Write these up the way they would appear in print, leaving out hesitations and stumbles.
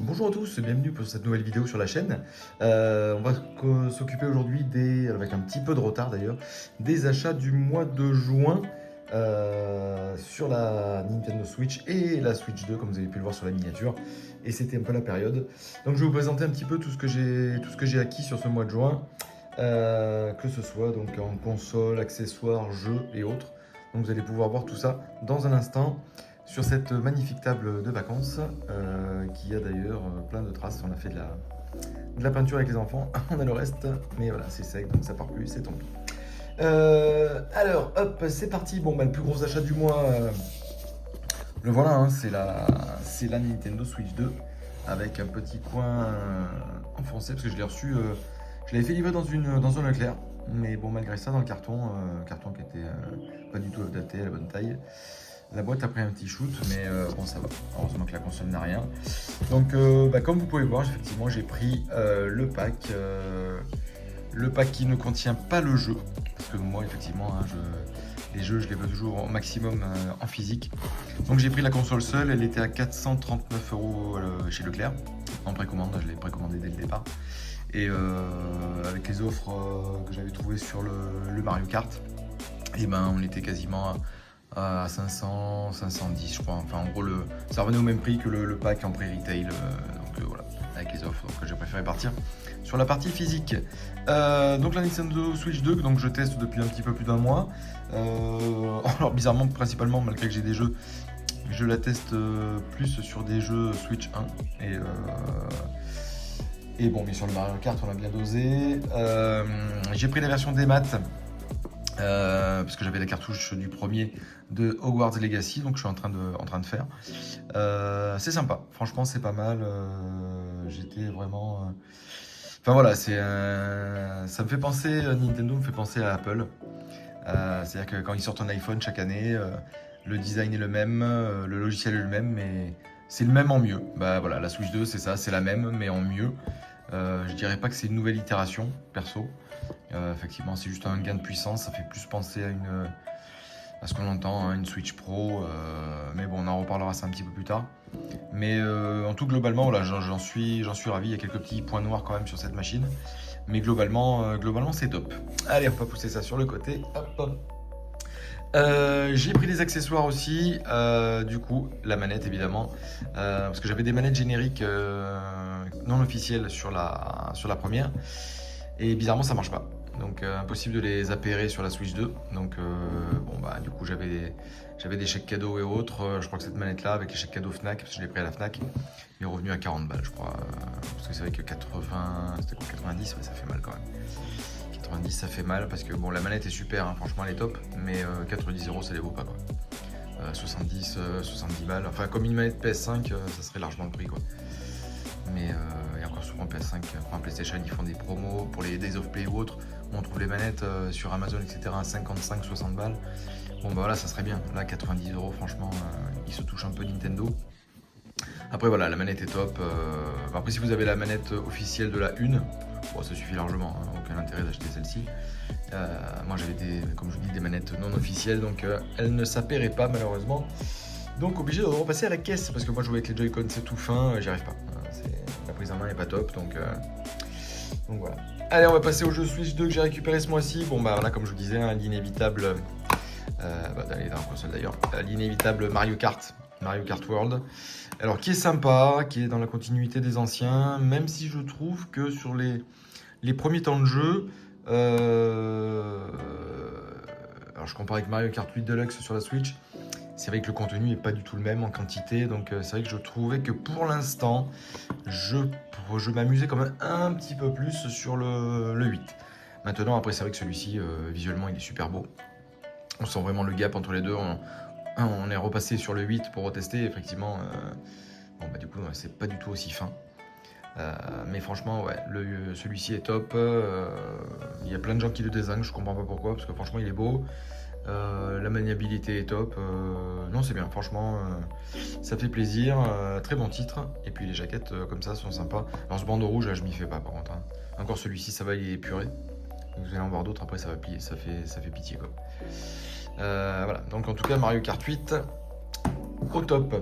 Bonjour à tous, bienvenue pour cette nouvelle vidéo sur la chaîne. On va s'occuper aujourd'hui avec un petit peu de retard d'ailleurs, des achats du mois de juin sur la Nintendo Switch et la Switch 2, comme vous avez pu le voir sur la miniature. Et c'était un peu la période. Donc je vais vous présenter un petit peu tout ce que j'ai acquis sur ce mois de juin, que ce soit donc en console, accessoires, jeux et autres. Donc vous allez pouvoir voir tout ça dans un instant sur cette magnifique table de vacances qui a d'ailleurs plein de traces. On a fait de la peinture avec les enfants, on a le reste, mais voilà, c'est sec donc ça part plus, c'est tant pis. Alors, hop, c'est parti. Bon, bah, le plus gros achat du mois, le voilà, hein, c'est la Nintendo Switch 2 avec un petit coin enfoncé parce que je l'ai reçu, je l'avais fait livrer dans un Leclerc, mais bon, malgré ça, dans le carton qui était pas du tout adapté à la bonne taille. La boîte a pris un petit shoot, mais bon, ça va. Heureusement que la console n'a rien. Donc, comme vous pouvez voir, effectivement, j'ai pris le pack qui ne contient pas le jeu. Parce que moi, effectivement, hein, les jeux, je les veux toujours au maximum en physique. Donc, j'ai pris la console seule. Elle était à 439 € chez Leclerc. En précommande, je l'ai précommandé dès le départ. Et avec les offres que j'avais trouvées sur le Mario Kart, et ben, on était quasiment à 500, 510 je crois. Enfin en gros ça revenait au même prix que le pack en pré-retail. Voilà, avec les offres. Donc j'ai préféré partir sur la partie physique. Donc la Nintendo Switch 2, donc je teste depuis un petit peu plus d'un mois. Alors bizarrement, principalement, malgré que j'ai des jeux, je la teste plus sur des jeux Switch 1. Et bon, mais sur le Mario Kart, on a bien dosé. J'ai pris la version des maths. Parce que j'avais la cartouche du premier de Hogwarts Legacy, donc je suis en train de faire. C'est sympa, franchement c'est pas mal. J'étais vraiment. Enfin voilà, ça me fait penser, Nintendo me fait penser à Apple. C'est-à-dire que quand ils sortent un iPhone chaque année, le design est le même, le logiciel est le même, mais c'est le même en mieux. Bah voilà, la Switch 2 c'est ça, c'est la même, mais en mieux. Je dirais pas que c'est une nouvelle itération, perso. Effectivement, c'est juste un gain de puissance. Ça fait plus penser à ce qu'on entend, hein, une Switch Pro. Mais bon, on en reparlera ça un petit peu plus tard. Mais en tout, globalement, voilà, j'en suis ravi. Il y a quelques petits points noirs quand même sur cette machine. Mais globalement, c'est top. Allez, on va pousser ça sur le côté. Hop. J'ai pris des accessoires aussi, du coup, la manette évidemment, parce que j'avais des manettes génériques non officielles sur la première, et bizarrement ça marche pas. Donc impossible de les appairer sur la Switch 2. Donc bon bah du coup j'avais des chèques cadeaux et autres. Je crois que cette manette là avec les chèques cadeaux Fnac, parce que je l'ai pris à la Fnac, il est revenu à 40 balles je crois. Parce que c'est vrai que 80, c'était quoi 90, ouais, ça fait mal quand même. 90 ça fait mal parce que bon la manette est super, hein, franchement elle est top, mais 90 € ça les vaut pas quoi. 70 balles, enfin comme une manette PS5 ça serait largement le prix quoi. Mais et encore souvent PS5, enfin PlayStation ils font des promos pour les Days of Play ou autres, où on trouve les manettes sur Amazon etc à 55-60 balles. Bon bah voilà ça serait bien, là 90 € franchement ils se touchent un peu Nintendo. Après voilà, la manette est top. Après si vous avez la manette officielle de la 1, bon, ça suffit largement, hein, aucun intérêt d'acheter celle-ci. Moi j'avais comme je vous dis des manettes non officielles, donc elles ne s'appaieraient pas malheureusement. Donc obligé de repasser à la caisse, parce que moi jouer avec les Joy-Con c'est tout fin, j'y arrive pas. La prise en main est pas top, donc voilà. Allez on va passer au jeu Switch 2 que j'ai récupéré ce mois-ci. Bon bah là comme je vous disais, hein, l'inévitable, d'aller dans la console d'ailleurs, l'inévitable Mario Kart World. Alors qui est sympa, qui est dans la continuité des anciens, même si je trouve que sur les premiers temps de jeu, alors je compare avec Mario Kart 8 Deluxe sur la Switch, c'est vrai que le contenu n'est pas du tout le même en quantité, donc c'est vrai que je trouvais que pour l'instant, je m'amusais quand même un petit peu plus sur le 8. Maintenant, après c'est vrai que celui-ci, visuellement, il est super beau. On sent vraiment le gap entre les deux. On est repassé sur le 8 pour retester, effectivement. Bon bah du coup, c'est pas du tout aussi fin. Mais franchement, ouais, celui-ci est top. Il y a plein de gens qui le désinguent, je comprends pas pourquoi, parce que franchement, il est beau. La maniabilité est top. Non, c'est bien, franchement, ça fait plaisir. Très bon titre. Et puis les jaquettes comme ça sont sympas. Alors ce bandeau rouge, là, je m'y fais pas par contre, hein. Encore celui-ci, ça va, il est épuré. Vous allez en voir d'autres, après ça va plier, ça fait pitié quoi. Voilà, donc en tout cas Mario Kart 8 au top.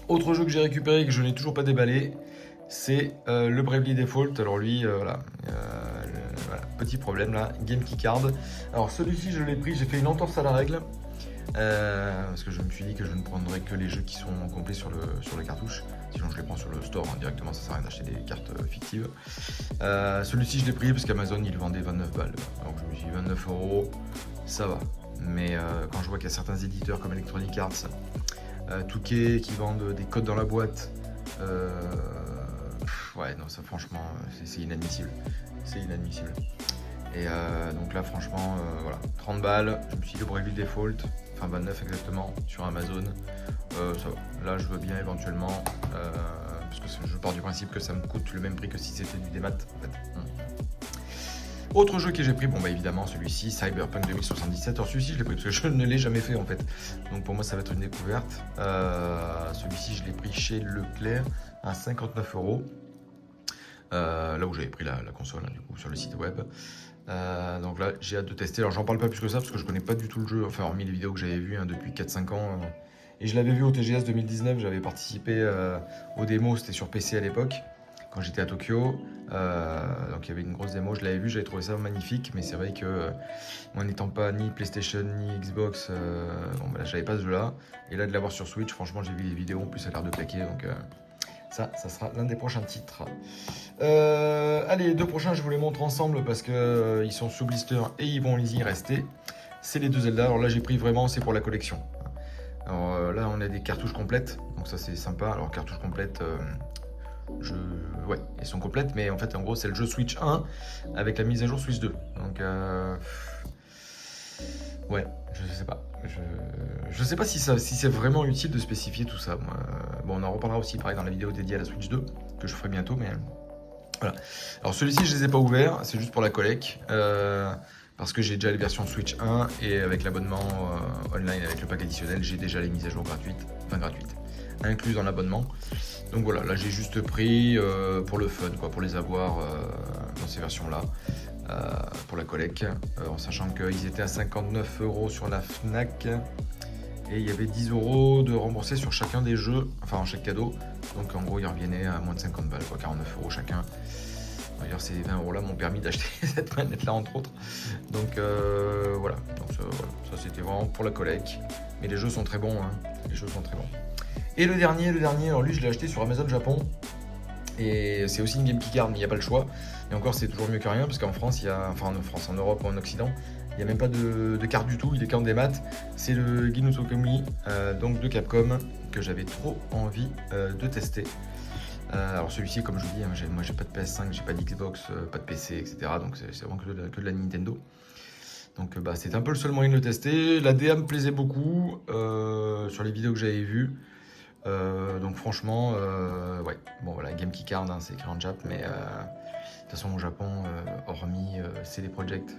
Autre jeu que j'ai récupéré et que je n'ai toujours pas déballé, c'est le Bravely Default. Alors lui, voilà, voilà, petit problème là, Game Keycard. Alors celui-ci, je l'ai pris, j'ai fait une entorse à la règle. Parce que je me suis dit que je ne prendrais que les jeux qui sont complets sur les cartouches. Sinon, je les prends sur le store directement, ça sert à rien d'acheter des cartes fictives. Celui-ci, je l'ai pris parce qu'Amazon il vendait 29 balles. Donc je me suis dit 29 €, ça va. Mais quand je vois qu'il y a certains éditeurs comme Electronic Arts, Touquet qui vendent des codes dans la boîte, ouais, non, ça franchement, c'est inadmissible. C'est inadmissible. Et donc là, franchement, voilà, 30 balles. Je me suis dit le Bravely Default, enfin 29 exactement, sur Amazon. Ça va. Là, je veux bien éventuellement, parce que je pars du principe que ça me coûte le même prix que si c'était du démat. En fait. Autre jeu que j'ai pris, bon bah évidemment celui-ci, Cyberpunk 2077. Alors celui-ci je l'ai pris parce que je ne l'ai jamais fait en fait. Donc pour moi ça va être une découverte. Celui-ci je l'ai pris chez Leclerc à 59 €. Là où j'avais pris la console, hein, du coup, sur le site web. Donc là j'ai hâte de tester. Alors j'en parle pas plus que ça parce que je connais pas du tout le jeu, enfin hormis les vidéos que j'avais vues hein, depuis 4-5 ans. Et je l'avais vu au TGS 2019, j'avais participé aux démos, c'était sur PC à l'époque. Quand j'étais à Tokyo, donc il y avait une grosse démo, je l'avais vu, j'avais trouvé ça magnifique, mais c'est vrai que moi n'étant pas ni PlayStation ni Xbox, bon, bah, j'avais pas ce jeu-là, et là de l'avoir sur Switch, franchement j'ai vu les vidéos, en plus ça a l'air de claquer, donc ça sera l'un des prochains titres. Allez, les deux prochains je vous les montre ensemble parce que ils sont sous blister et ils vont y rester. C'est les deux Zelda, alors là j'ai pris vraiment, c'est pour la collection. Alors là on a des cartouches complètes, donc ça c'est sympa, alors cartouches complètes... ouais, elles sont complètes, mais en fait, en gros, c'est le jeu Switch 1 avec la mise à jour Switch 2. Donc, ouais, je sais pas. Je sais pas si c'est vraiment utile de spécifier tout ça. Moi. Bon, on en reparlera aussi, pareil, dans la vidéo dédiée à la Switch 2, que je ferai bientôt, mais voilà. Alors, celui-ci, je les ai pas ouverts, c'est juste pour la collecte. Parce que j'ai déjà les versions Switch 1 et avec l'abonnement online, avec le pack additionnel, j'ai déjà les mises à jour gratuites, incluses dans l'abonnement. Donc voilà, là j'ai juste pris pour le fun, quoi, pour les avoir dans ces versions-là, pour la collecte, en sachant qu'ils étaient à 59 € sur la Fnac et il y avait 10 € de remboursés sur chacun des jeux, enfin en chaque cadeau. Donc en gros, ils revenaient à moins de 50 balles, quoi, 49 € chacun. D'ailleurs, ces 20 € là m'ont permis d'acheter cette manette là entre autres. Donc voilà, donc, ça c'était vraiment pour la collecte. Mais les jeux sont très bons, hein. Les jeux sont très bons. Et le dernier, alors lui je l'ai acheté sur Amazon Japon. Et c'est aussi une Game Keycard, mais il n'y a pas le choix. Et encore, c'est toujours mieux que rien, parce qu'en France, en Europe ou en Occident, il n'y a même pas de carte du tout, il est qu'en démat. C'est le Gi no Tomomi, donc de Capcom, que j'avais trop envie de tester. Alors celui-ci, comme je vous dis, hein, moi j'ai pas de PS5, j'ai pas d'Xbox, pas de PC, etc. Donc c'est vraiment que de la Nintendo. Donc bah, c'était un peu le seul moyen de le tester. La DA me plaisait beaucoup sur les vidéos que j'avais vues. Donc franchement, ouais, bon voilà, Game Keycard, hein, c'est écrit en Jap, mais de toute façon au Japon, hormis CD Projekt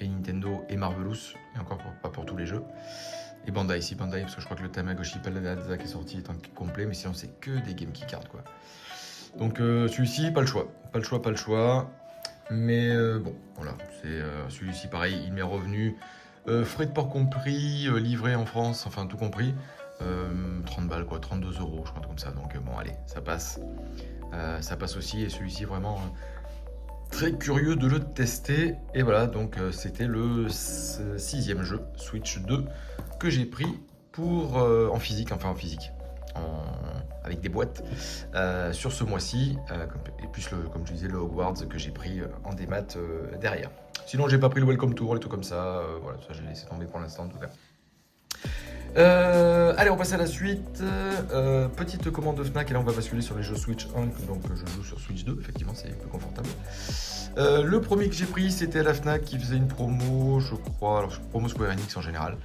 et Nintendo et Marvelous, et encore pas pour tous les jeux, et Bandai, parce que je crois que le Tamagotchi Palazzo qui est sorti est en complet, mais sinon c'est que des Game Keycard, quoi. Donc celui-ci, pas le choix, mais bon, voilà, c'est celui-ci pareil, il m'est revenu, frais de port compris, livré en France, enfin tout compris, 30 balles, quoi, 32 €, je crois, comme ça. Donc bon, allez, ça passe aussi. Et celui-ci, vraiment très curieux de le tester. Et voilà, donc c'était le 6e jeu Switch 2 que j'ai pris pour en physique, avec des boîtes sur ce mois-ci. Et plus, comme je disais, le Hogwarts que j'ai pris en démat derrière. Sinon, j'ai pas pris le Welcome Tour, les trucs comme ça. Voilà, ça j'ai laissé tomber pour l'instant, en tout cas. Allez, on passe à la suite. Petite commande de Fnac, et là on va basculer sur les jeux Switch 1, donc je joue sur Switch 2, effectivement c'est plus confortable. Le premier que j'ai pris, c'était à la Fnac qui faisait une promo, je crois, alors promo Square Enix en général.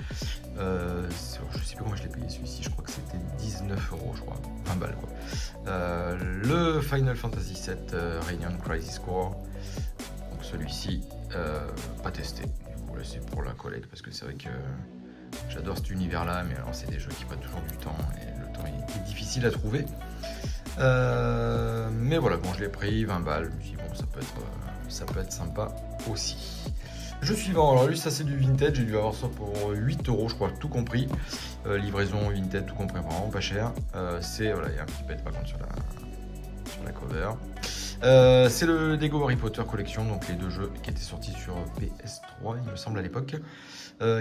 Je sais plus comment je l'ai payé celui-ci, je crois que c'était 19 €, je crois, 20 balles quoi. Le Final Fantasy VII Reignion Crisis Core, donc celui-ci, pas testé, du coup là c'est pour la collecte parce que c'est vrai que j'adore cet univers-là, mais alors c'est des jeux qui prennent toujours du temps et le temps est difficile à trouver. Mais voilà, bon, je l'ai pris 20 balles. Je me suis dit, bon, ça peut être sympa aussi. Jeu suivant, alors lui ça c'est du vintage, j'ai dû avoir ça pour 8 euros je crois, tout compris. Livraison vintage, tout compris, vraiment pas cher. C'est, voilà, il y a un petit pet par contre sur la cover. C'est le Lego Harry Potter Collection, donc les 2 jeux qui étaient sortis sur PS3 il me semble à l'époque,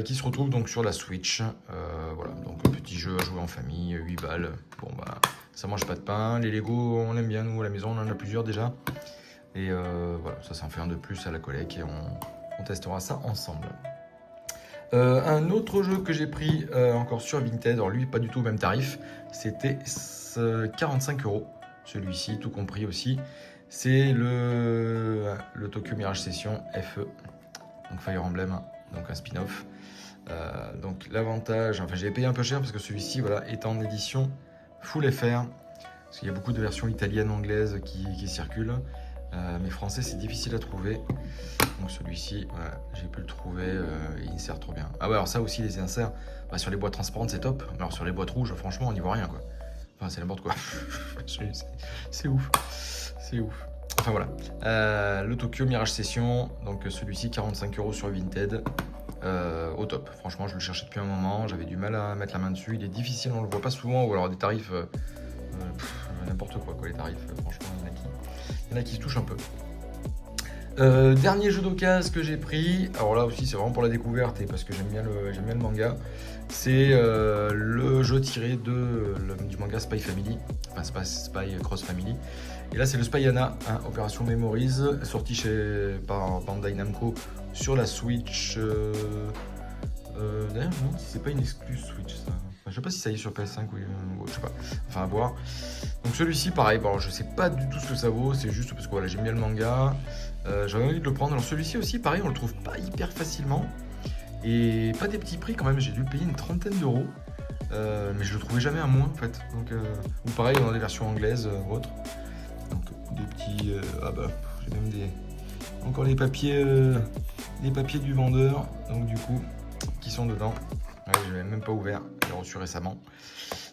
qui se retrouvent donc sur la Switch. Voilà, donc un petit jeu à jouer en famille, 8 balles. Bon bah ça mange pas de pain, les Lego on aime bien nous à la maison, on en a plusieurs déjà. Et voilà, ça en fait un de plus à la collecte et on testera ça ensemble. Un autre jeu que j'ai pris encore sur Vinted, alors lui pas du tout au même tarif, c'était 45 euros, celui-ci tout compris aussi. C'est le Tokyo Mirage Session FE, donc Fire Emblem, donc un spin-off. Donc l'avantage, enfin j'ai payé un peu cher parce que celui-ci voilà, est en édition full FR, parce qu'il y a beaucoup de versions italiennes, anglaises qui circulent. Mais français c'est difficile à trouver, donc celui-ci voilà, j'ai pu le trouver, il insère trop bien. Ah ouais, alors ça aussi les inserts, bah, sur les boîtes transparentes c'est top, mais alors sur les boîtes rouges franchement on n'y voit rien quoi. Enfin c'est n'importe quoi. C'est ouf, c'est ouf. Enfin voilà, le Tokyo Mirage Session, donc celui-ci 45 euros sur Vinted, au top. Franchement je le cherchais depuis un moment, j'avais du mal à mettre la main dessus, il est difficile, on le voit pas souvent, ou alors des tarifs n'importe quoi les tarifs, franchement il y en a qui se touchent un peu. Dernier jeu d'occasion que j'ai pris, alors là aussi c'est vraiment pour la découverte et parce que j'aime bien le manga, c'est le jeu tiré du manga Spy Family, enfin Spy Cross Family. Et là c'est le Spyana, hein, Opération Memories, sorti par Bandai Namco sur la Switch. D'ailleurs non, c'est pas une exclue Switch ça. Enfin, je sais pas si ça y est sur PS5 ou je sais pas, enfin à voir. Donc celui-ci pareil, bon je sais pas du tout ce que ça vaut, c'est juste parce que voilà j'aime bien le manga, j'avais envie de le prendre. Alors celui-ci aussi pareil on le trouve pas hyper facilement et pas des petits prix quand même, j'ai dû le payer une trentaine d'euros, mais je le trouvais jamais à moins en fait. Donc ou pareil dans des versions anglaises ou autres. Donc des petits, ah bah j'ai même encore les papiers du vendeur, donc du coup qui sont dedans. Ouais, je l'ai même pas ouvert, j'ai reçu récemment.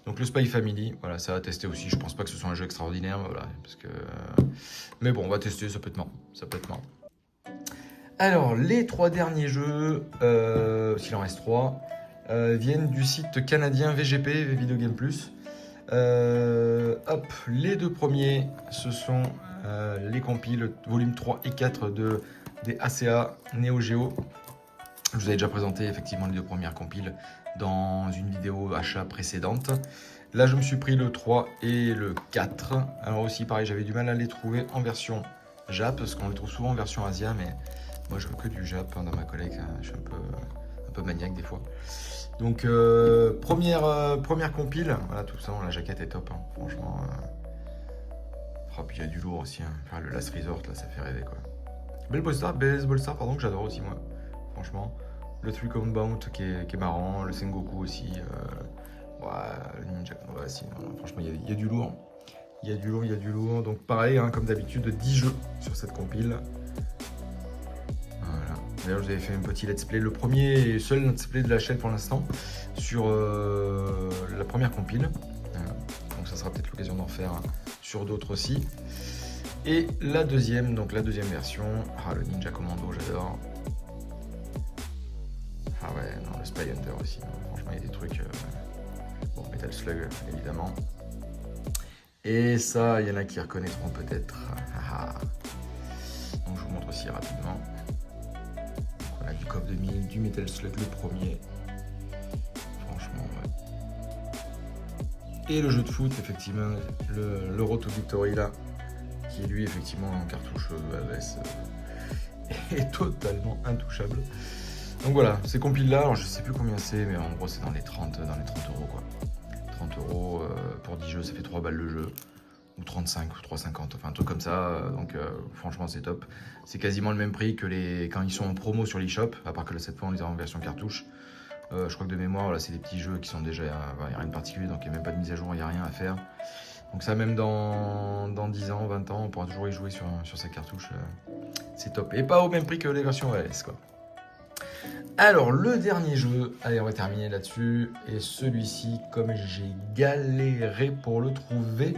Donc le Spy Family, voilà, ça va tester aussi. Je pense pas que ce soit un jeu extraordinaire, voilà, parce que. Mais bon, on va tester, ça peut être marrant, Alors les 3 derniers jeux, s'il en reste 3, viennent du site canadien VGP, Video Game Plus. Hop, les 2 premiers, ce sont les compiles volume 3 et 4 des ACA Neo Geo. Je vous avais déjà présenté effectivement les 2 premières compiles dans une vidéo achat précédente. Là, je me suis pris le 3 et le 4. Alors aussi, pareil, j'avais du mal à les trouver en version Jap, parce qu'on les trouve souvent en version Asia, mais moi, je veux que du Jap dans ma collecte. Je suis un peu maniaque des fois. Donc, première compile. Voilà, tout ça, la jaquette est top, hein, franchement. Oh, puis il y a du lourd aussi. Hein. Enfin, le Last Resort, là, ça fait rêver, quoi. Baseball Star, pardon, que j'adore aussi, moi. Franchement. Le Three Count Bound qui est marrant, le Sengoku aussi, le Ninja, ouais, si, franchement il y a du lourd, il y a du lourd, donc pareil, hein, comme d'habitude, 10 jeux sur cette compile. Voilà. D'ailleurs, je vous avais fait un petit let's play, le premier et seul let's play de la chaîne pour l'instant, sur la première compile, donc ça sera peut-être l'occasion d'en faire sur d'autres aussi. Et la deuxième version, le Ninja Commando, j'adore. Ah ouais, non, le Spy Hunter aussi. Franchement, il y a des trucs. Bon, Metal Slug, évidemment. Et ça, il y en a qui reconnaîtront peut-être. Donc, je vous montre aussi rapidement. Donc, voilà, du CoF 2000, du Metal Slug, le premier. Franchement, ouais. Et le jeu de foot, effectivement, le Road to Victory, là, qui est lui, effectivement, en cartouche AES, est totalement intouchable. Donc voilà, ces compiles là, alors je sais plus combien c'est, mais en gros c'est dans les 30 euros quoi. 30 euros pour 10 jeux, ça fait 3 balles le jeu. Ou 35 ou 3,50, enfin un truc comme ça. Donc franchement c'est top. C'est quasiment le même prix que quand ils sont en promo sur l'eShop, à part que là cette fois on les a en version cartouche. Je crois que de mémoire, là c'est des petits jeux qui sont déjà, il n'y a rien de particulier, donc il n'y a même pas de mise à jour, il n'y a rien à faire. Donc ça même dans 10 ans, 20 ans, on pourra toujours y jouer sur sa cartouche. C'est top. Et pas au même prix que les versions AES quoi. Alors le dernier jeu, allez on va terminer là-dessus, et celui-ci comme j'ai galéré pour le trouver,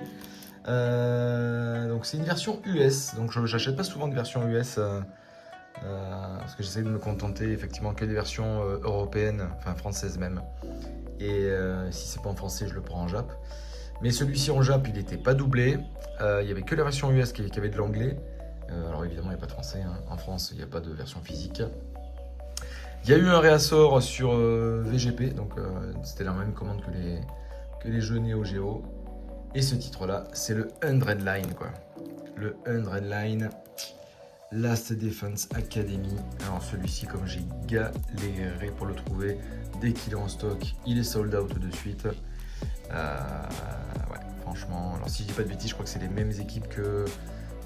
donc c'est une version US, donc j'achète pas souvent de version US parce que j'essaie de me contenter effectivement que des versions européennes, enfin françaises même. Et si c'est pas en français, je le prends en Jap. Mais celui-ci en Jap, il n'était pas doublé. Il n'y avait que la version US qui avait de l'anglais. Alors évidemment, il n'y a pas de français. Hein. En France, il n'y a pas de version physique. Il y a eu un réassort sur VGP, donc c'était la même commande que les jeux Neo Geo. Et ce titre-là, c'est le 100 Line, quoi. Le 100 Line, Last Defense Academy. Alors celui-ci, comme j'ai galéré pour le trouver, dès qu'il est en stock, il est sold out de suite. Ouais, franchement, alors si je dis pas de bêtises, je crois que c'est les mêmes équipes que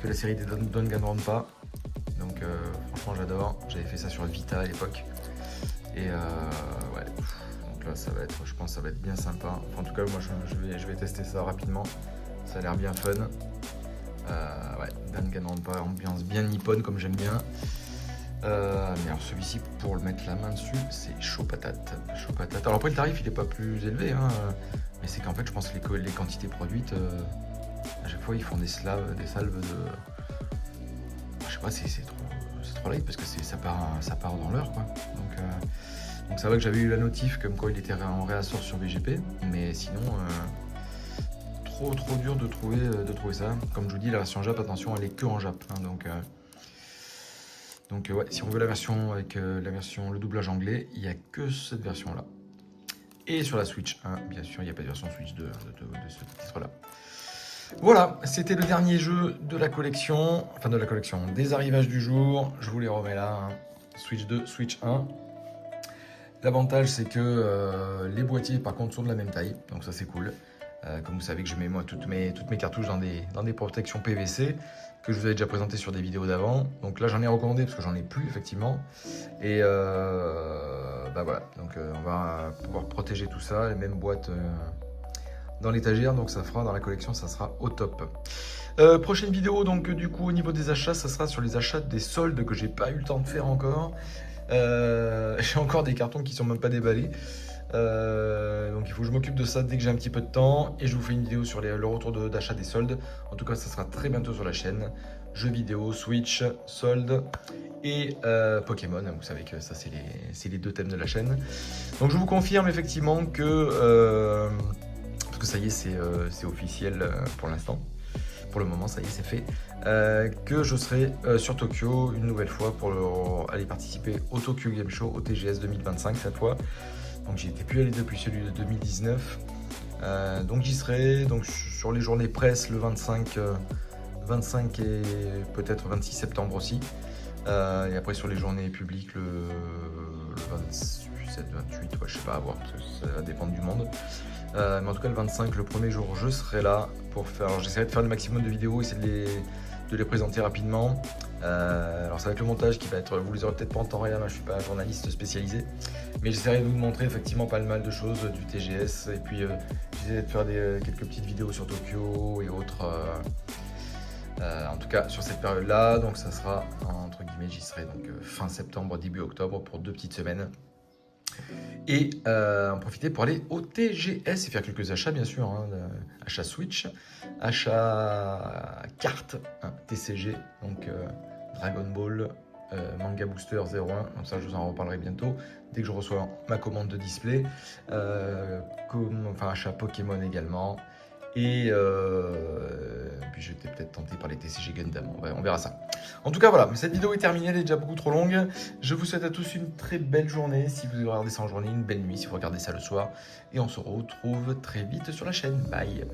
la série des Danganronpa. Donc franchement, j'adore. J'avais fait ça sur Vita à l'époque. Et ouais, donc là, ça va être, je pense, que ça va être bien sympa. Enfin, en tout cas, moi, je vais tester ça rapidement. Ça a l'air bien fun. Ouais, Danganronpa, ambiance bien nippone comme j'aime bien. Mais alors celui-ci, pour le mettre la main dessus, c'est chaud patate. Chaud patate. Alors après, le tarif, il n'est pas plus élevé, hein, mais c'est qu'en fait, je pense que les quantités produites, à chaque fois, ils font des salves de... Je sais pas, c'est trop light parce que ça part dans l'heure, quoi. Donc ça va que j'avais eu la notif comme quoi il était en réassort sur VGP, mais sinon trop dur de trouver ça. Comme je vous dis, la version Jap, attention, elle est que en Jap, hein, donc ouais, si on veut la version avec le doublage anglais, il n'y a que cette version là. Et sur la Switch 1, bien sûr, il n'y a pas de version Switch 2 de ce titre là. Voilà, c'était le dernier jeu de la collection, des arrivages du jour. Je vous les remets là, hein. Switch 2, Switch 1. L'avantage, c'est que les boîtiers, par contre, sont de la même taille, donc ça c'est cool. Comme vous savez que je mets moi toutes mes cartouches dans des protections PVC que je vous avais déjà présenté sur des vidéos d'avant. Donc là, j'en ai recommandé parce que j'en ai plus effectivement. Et bah voilà, donc on va pouvoir protéger tout ça, les mêmes boîtes dans l'étagère, donc ça fera dans la collection, ça sera au top. Prochaine vidéo, donc du coup au niveau des achats, ça sera sur les achats des soldes que j'ai pas eu le temps de faire encore. J'ai encore des cartons qui sont même pas déballés. Donc il faut que je m'occupe de ça dès que j'ai un petit peu de temps et je vous fais une vidéo sur le retour d'achat des soldes. En tout cas, ça sera très bientôt sur la chaîne. Jeux vidéo, Switch, soldes et Pokémon. Vous savez que ça, c'est les deux thèmes de la chaîne. Donc je vous confirme effectivement que parce que ça y est, c'est officiel pour l'instant. Pour le moment, ça y est, c'est fait. Que je serai sur Tokyo une nouvelle fois pour aller participer au Tokyo Game Show, au TGS 2025 cette fois. Donc j'y étais plus allé depuis celui de 2019. Donc j'y serai donc, sur les journées presse le 25 et peut-être 26 septembre aussi. Et après sur les journées publiques le 27, 28, ouais, je sais pas, à voir, ça va dépendre du monde. Mais en tout cas le 25, le premier jour, je serai là pour faire. J'essaierai de faire le maximum de vidéos, essayer de les présenter rapidement. Alors c'est avec le montage qui va être, vous les aurez peut-être pas en temps réel, hein, je suis pas un journaliste spécialisé, mais j'essaierai de vous montrer effectivement pas mal de choses du TGS et puis j'essaierai de faire quelques petites vidéos sur Tokyo et autres. En tout cas sur cette période là, donc ça sera entre guillemets, j'y serai donc fin septembre, début octobre pour 2 petites semaines. Et en profiter pour aller au TGS et faire quelques achats bien sûr, hein, achat Switch, achat carte, hein, TCG, donc Dragon Ball, Manga Booster 01, donc ça je vous en reparlerai bientôt, dès que je reçois ma commande de display, achat Pokémon également, et puis j'étais peut-être tenté par les TCG Gundam, on verra ça. En tout cas voilà, cette vidéo est terminée, elle est déjà beaucoup trop longue. Je vous souhaite à tous une très belle journée, si vous regardez ça en journée, une belle nuit si vous regardez ça le soir, et on se retrouve très vite sur la chaîne. Bye.